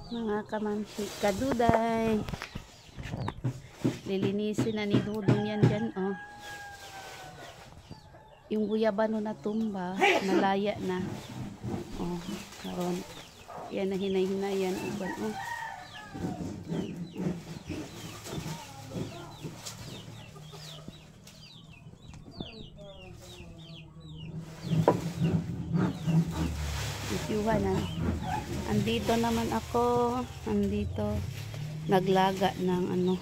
Mga kamamsi, kaduday. Lilinisin na ni Dudong yan dyan, oh. Yung guyabano na tumba, malaya na. Oh, karon. Yan na hinay-hinayan. Oh. Isyuhan na. Andito naman ako. Andito. Naglaga ng ano.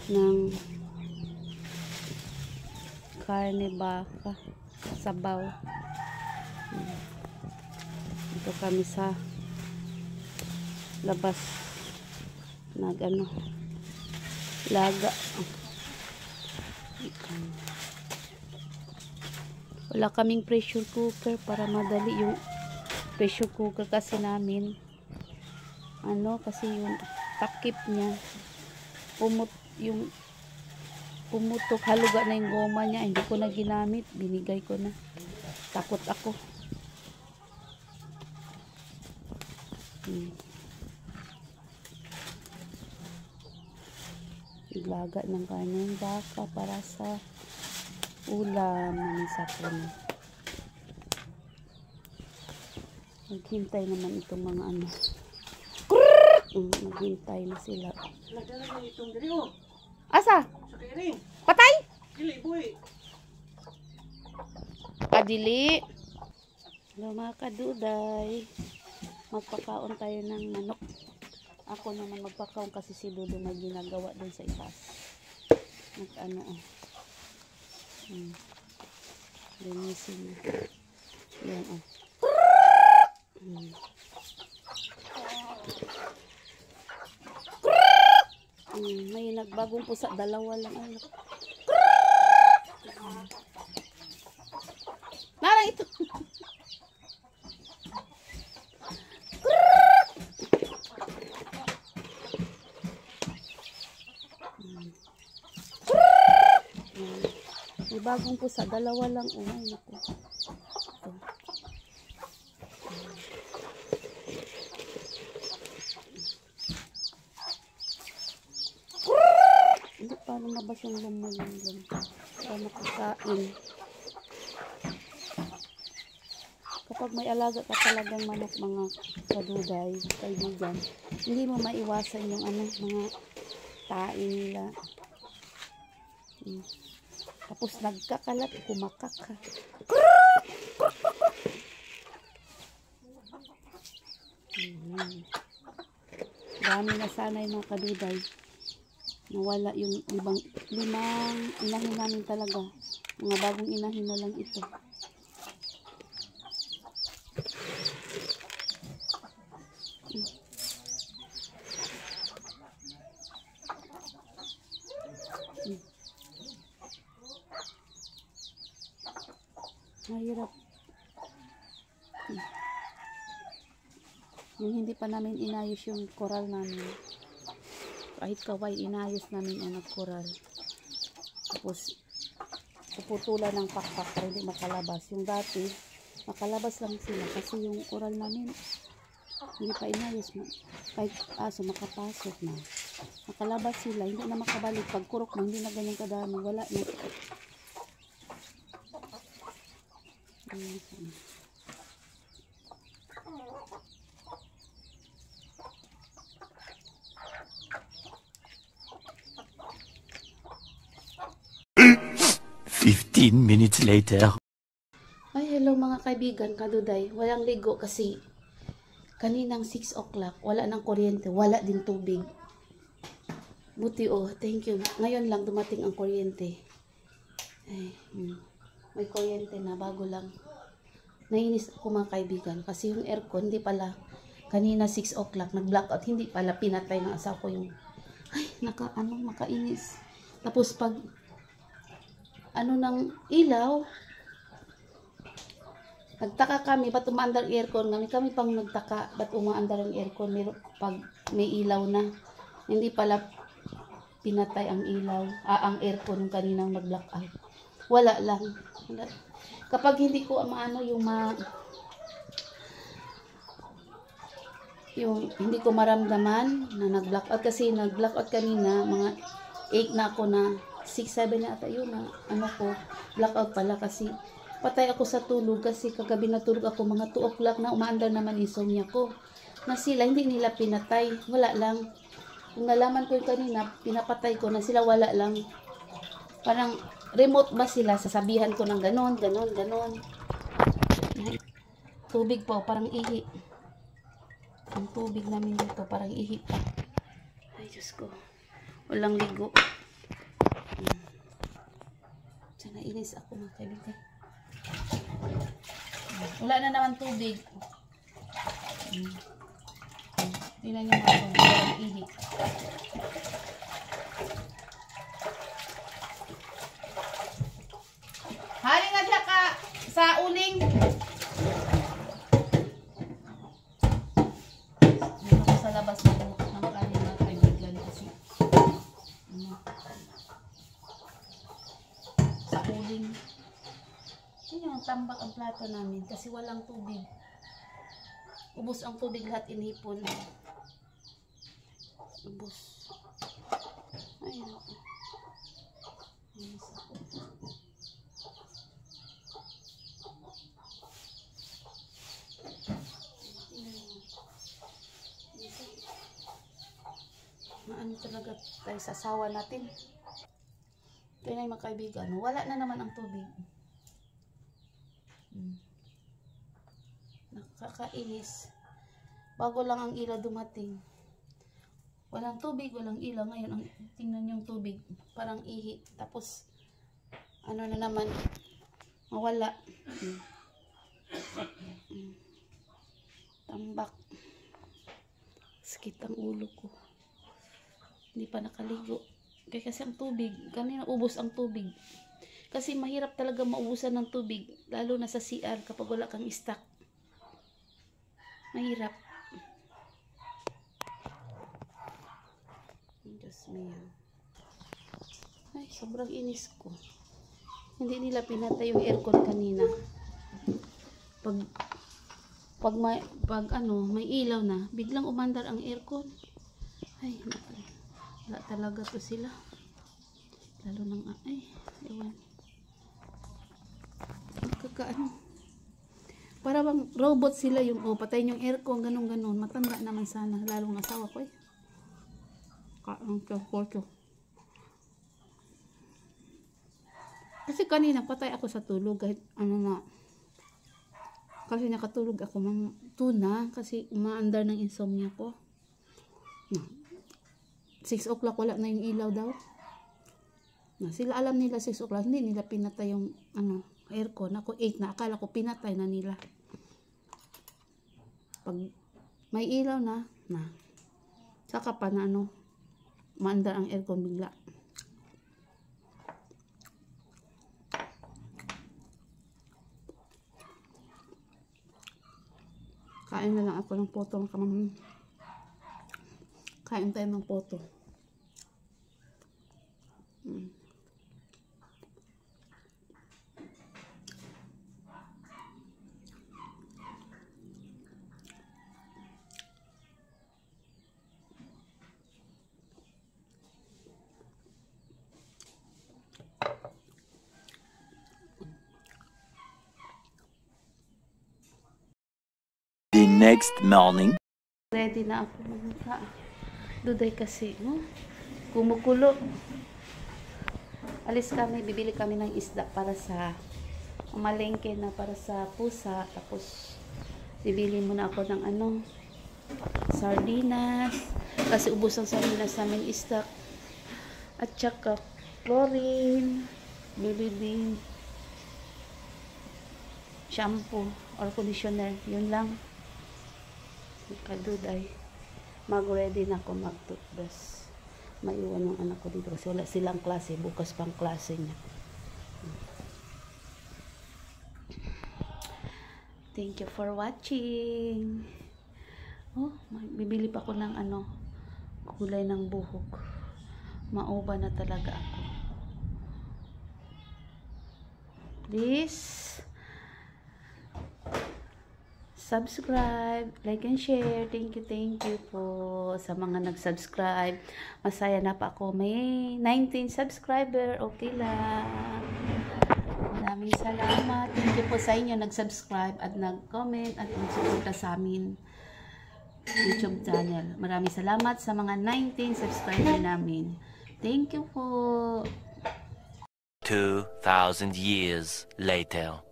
Ng karne baka. Sabaw. Ito kami sa labas. Nag ano. Laga. Wala kaming pressure cooker para madali yung pressure cooker kasi namin. Ano kasi yung takip niya pumutok, haluga na yung goma niya. Hindi ko na ginamit, binigay ko na. Takot ako. Iglaga ng kanin baka para sa ulam ng sapon. Maghintay naman itong mga ano. Maghintay na sila. Asa? Patay? Dili, boy. Kadili. Hello mga kaduday. Magpakaon tayo ng manok. Ako naman magpakaon kasi si Dudo may ginagawa dun sa itas. Ano linisin na. Yan may nagbagong pusa, dalawa lang. Narang ito. May bagong pusa, dalawa lang. Naku. Hindi pa lumabas yung lumulong para makakain. Kapag may alaga ka talagang manok mga kaduday, kaibigan, hindi mo maiwasan yung mga tae nila. Tapos nagkakalat, kumakak ka. Dami na sana yung mga kaduday. Nawala yung limang inahin namin talaga. Mga bagong inahin na lang ito. Mahirap. Yung hindi pa namin inayos yung coral namin. Kahit kaway, inayos namin ang nag-coral. Tapos, puputulan ng pakpak para hindi makalabas. Yung dati, makalabas lang sila kasi yung coral namin, hindi pa inayos. Kahit aso, makapasok na. Makalabas sila, hindi na makabalik. Pag kurok mo, hindi na ganyan kadami. Wala na. 15 minutes later. Ay, hello mga kaibigan, kaduday. Walang ligo kasi kaninang 6 o'clock, wala ng kuryente, wala din tubig. Buti thank you. Ngayon lang dumating ang kuryente. Ay, may kuryente na, bago lang. Nainis ako mga kaibigan kasi yung aircon, hindi pala, kanina 6 o'clock, nag-blackout, hindi pala pinatay ng asawa ko yung, makainis. Tapos pag, ng ilaw, nagtaka kami, ba't umaandar aircon? Kami pang nagtaka, ba't umaandar ang aircon? Pag may ilaw na, hindi pala pinatay ang ilaw, ang aircon ng kaninang nag-blackout. Wala lang. Kapag hindi ko yung yung hindi ko maramdaman na nag-blackout kasi nag-blackout kanina mga 8 na ako na 6, 7 na ata yun na ano ko blackout pala kasi patay ako sa tulog kasi kagabi natulog ako mga 2 o'clock na umaandar naman insomnia ko na sila hindi nila pinatay, wala lang kung nalaman ko yung kanina pinapatay ko na sila, wala lang parang remote ba sila, sasabihan ko ng ganon tubig po, parang ihi ang tubig namin dito parang ihi pa. Ay Diyos ko, walang ligo. Sana inis ako mga kaibigan. Wala na naman tubig. Tingnan niyo mga tubig, walang ihi. Haling nga siya ka sa uling. Sa labas ng kanin mga kaibigan kasi sa uling yun yung tambak ang plato namin kasi walang tubig, ubos ang tubig lahat inipon, ubos. Ayun ako, inis ako. Maano talaga tayo sa asawa natin. Ito na yung mga kaibigan. Wala na naman ang tubig. Nakakainis. Bago lang ang ilaw dumating. Walang tubig, walang ilaw. Ngayon, ang tingnan yung tubig. Parang ihi. Tapos, ano na naman. Mawala. Tambak. Sakit ang ulo ko. Hindi pa nakaligo. Kaya kasi ang tubig, kanina ubos ang tubig. Kasi mahirap talaga maubusan ng tubig, lalo na sa CR kapag wala kang stock. Mahirap. Diyos mio. Ay, sobrang inis ko. Hindi nila pinatay yung aircon kanina. Pag may ilaw na, biglang umandar ang aircon. Ay, wala talaga to sila. Lalo nang, ewan. Kakaano. Para bang robot sila yung, patayin yung aircon, ganun. Matanda naman sana. Lalong asawa ko Ang kwarto. Kasi kanina, patay ako sa tulog. Kahit kasi nakatulog ako ng tuna. Kasi umaandar ng insomnia ko. 6 o'clock wala na yung ilaw daw. Sila alam nila 6 o'clock, hindi nila pinatay yung aircon. Ako 8 na, akala ko pinatay na nila. Pag may ilaw na saka pa na maandar ang aircon bigla. Kain na lang ako ng poto ng kamamang. Kain tayo ng poto. The next morning. Ready na ako magmukha. Duday kasi, kumukulo. Alis kami, bibili kami ng isda para sa malengke na para sa pusa. Tapos, bibili muna ako ng sardinas. Kasi ubos ang sardinas namin isda. At saka, chlorine. Bili din shampoo or conditioner. Yun lang. Kaduday. Mag-ready na ako mag-toothbrush. Maiwan ng anak ko dito kasi wala silang klase. Bukas pang klase niya. Thank you for watching. Bibili pa ako ng kulay ng buhok. Mauba na talaga ako. Please subscribe, like and share. Thank you po sa mga nag-subscribe. Masaya na pa ako. May 19 subscriber. Okay lang. Maraming salamat. Thank you po sa inyo nag-subscribe at nag-comment at nag-suporta sa amin YouTube channel. Maraming salamat sa mga 19 subscriber namin. Thank you po. 2,000 years later.